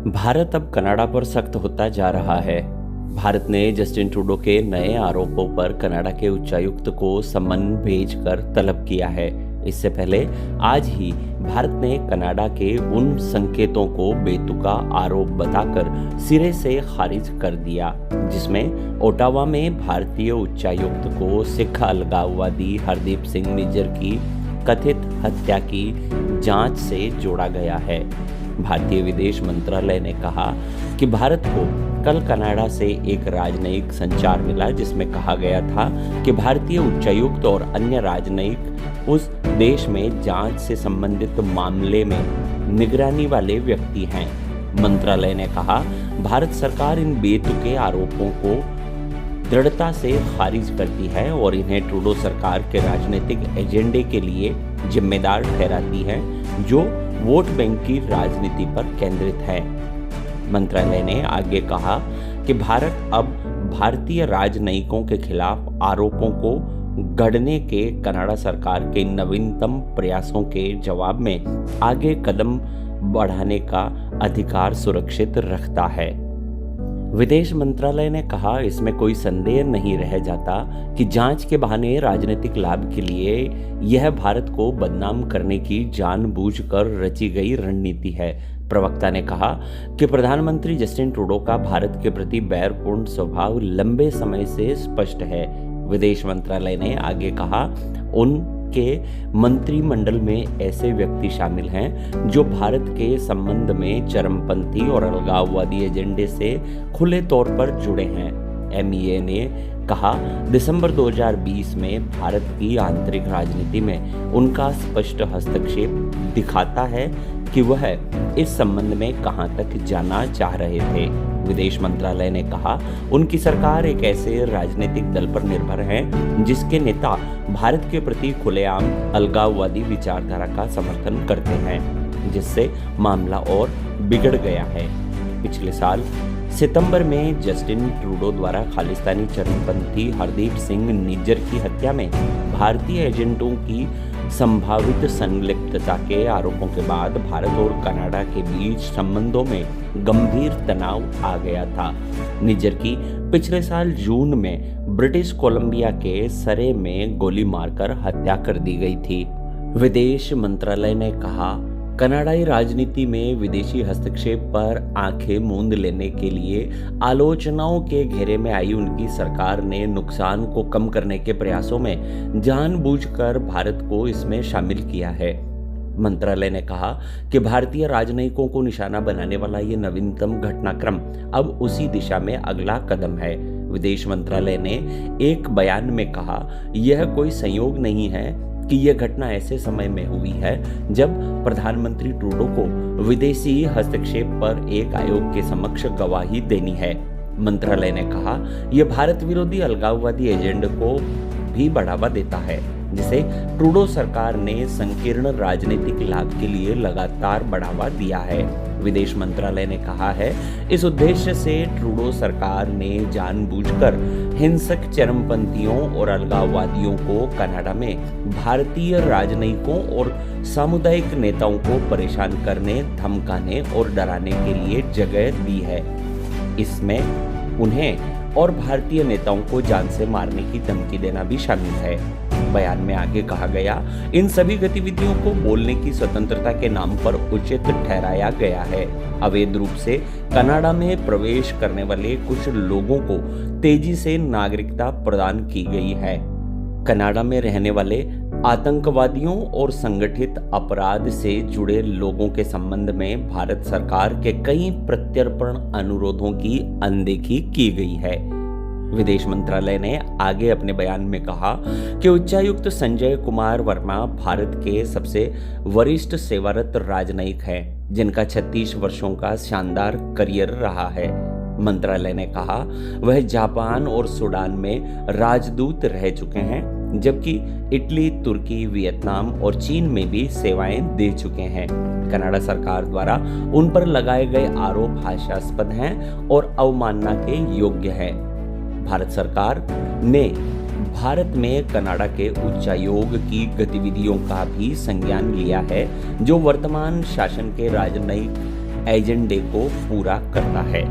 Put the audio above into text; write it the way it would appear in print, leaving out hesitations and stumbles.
भारत अब कनाडा पर सख्त होता जा रहा है। भारत ने जस्टिन ट्रूडो के नए आरोपों पर कनाडा के उच्चायुक्त को सम्मन भेजकर तलब किया है। इससे पहले आज ही भारत ने कनाडा के उन संकेतों को बेतुका आरोप बताकर सिरे से खारिज कर दिया, जिसमें ओटावा में भारतीय उच्चायुक्त को सिख अलगाववादी हरदीप सिंह निज्जर की कथित हत्या की जांच से जोड़ा गया है। भारतीय विदेश मंत्रालय ने कहा कि भारत को कल कनाडा से एक राजनयिक संचार मिला, जिसमें कहा गया था कि भारतीय उच्चायुक्त और अन्य राजनयिक उस देश में जांच से संबंधित मामले में निगरानी वाले व्यक्ति हैं। मंत्रालय ने कहा, भारत सरकार इन बेतुके आरोपों को दृढ़ता से खारिज करती है और इन्हें ट्रूडो सरकार के राजनीतिक एजेंडे के लिए जिम्मेदार ठहराती है, जो वोट बैंक की राजनीति पर केंद्रित है। मंत्रालय ने आगे कहा कि भारत अब भारतीय राजनयिकों के खिलाफ आरोपों को गढ़ने के कनाडा सरकार के नवीनतम प्रयासों के जवाब में आगे कदम बढ़ाने का अधिकार सुरक्षित रखता है। विदेश मंत्रालय ने कहा, इसमें कोई संदेह नहीं रह जाता कि जांच के बहाने राजनीतिक लाभ के लिए यह भारत को बदनाम करने की जानबूझकर रची गई रणनीति है। प्रवक्ता ने कहा कि प्रधानमंत्री जस्टिन ट्रूडो का भारत के प्रति बैरपूर्ण स्वभाव लंबे समय से स्पष्ट है। विदेश मंत्रालय ने आगे कहा, उनके मंत्रिमंडल में ऐसे व्यक्ति शामिल हैं जो भारत के संबंध में चरमपंथी और अलगाववादी एजेंडे से खुले तौर पर जुड़े हैं। MEA ने कहा, दिसंबर 2020 में भारत की आंतरिक राजनीति में उनका स्पष्ट हस्तक्षेप दिखाता है कि वह इस संबंध में कहां तक जाना चाह रहे थे। विदेश मंत्रालय ने कहा, उनकी सरकार एक ऐसे राजनीतिक दल पर निर्भर है जिसके नेता भारत के प्रति खुलेआम अलगाववादी विचारधारा का समर्थन करते हैं, जिससे मामला और बिगड़ गया है। पिछले साल सितंबर में जस्टिन ट्रूडो द्वारा खालिस्तानी चरमपंथी हरदीप सिंह निज्जर की हत्या में भारतीय एजेंटों की संभावित संलिप्तता के आरोपों के बाद भारत और कनाडा के बीच संबंधों में गंभीर तनाव आ गया था। निज्जर की पिछले साल जून में ब्रिटिश कोलंबिया के सरे में गोली मारकर हत्या कर दी गई थी। विदेश मंत्रालय ने कहा, कनाडाई राजनीति में विदेशी हस्तक्षेप पर आंखें मूंद लेने के लिए आलोचनाओं के घेरे में आई उनकी सरकार ने नुकसान को कम करने के प्रयासों में जानबूझकर भारत को इसमें शामिल किया है। मंत्रालय ने कहा कि भारतीय राजनयिकों को निशाना बनाने वाला ये नवीनतम घटनाक्रम अब उसी दिशा में अगला कदम है। विदेश मंत्रालय ने एक बयान में कहा, यह कोई संयोग नहीं है कि यह घटना ऐसे समय में हुई है जब प्रधानमंत्री ट्रूडो को विदेशी हस्तक्षेप पर एक आयोग के समक्ष गवाही देनी है। मंत्रालय ने कहा, यह भारत विरोधी अलगाववादी एजेंडे को भी बढ़ावा देता है, जिसे ट्रूडो सरकार ने संकीर्ण राजनीतिक लाभ के लिए लगातार बढ़ावा दिया है। विदेश मंत्रालय ने कहा है, इस उद्देश्य से ट्रूडो सरकार ने जानबूझकर हिंसक चरमपंथियों और अलगाववादियों को कनाडा में भारतीय राजनयिकों और सामुदायिक नेताओं को परेशान करने, धमकाने और डराने के लिए जगह दी है। इसमें उन्हें और भारतीय नेताओं को जान से मारने की धमकी देना भी शामिल है। बयान में आगे कहा गया, इन सभी गतिविधियों को बोलने की स्वतंत्रता के नाम पर उचित ठहराया गया है। अवैध रूप से कनाडा में प्रवेश करने वाले कुछ लोगों को तेजी से नागरिकता प्रदान की गई है। कनाडा में रहने वाले आतंकवादियों और संगठित अपराध से जुड़े लोगों के संबंध में भारत सरकार के कई प्रत्यर्पण अनुरोधों की अनदेखी की गई है। विदेश मंत्रालय ने आगे अपने बयान में कहा कि उच्चायुक्त संजय कुमार वर्मा भारत के सबसे वरिष्ठ सेवारत राजनयिक हैं, जिनका 36 वर्षों का शानदार करियर रहा है। मंत्रालय ने कहा, वह जापान और सूडान में राजदूत रह चुके हैं, जबकि इटली, तुर्की, वियतनाम और चीन में भी सेवाएं दे चुके हैं। कनाडा सरकार द्वारा उन पर लगाए गए आरोप हास्यास्पद हैं और अवमानना के योग्य हैं। भारत सरकार ने भारत में कनाडा के उच्चायोग की गतिविधियों का भी संज्ञान लिया है, जो वर्तमान शासन के राजनयिक एजेंडे को पूरा करता है।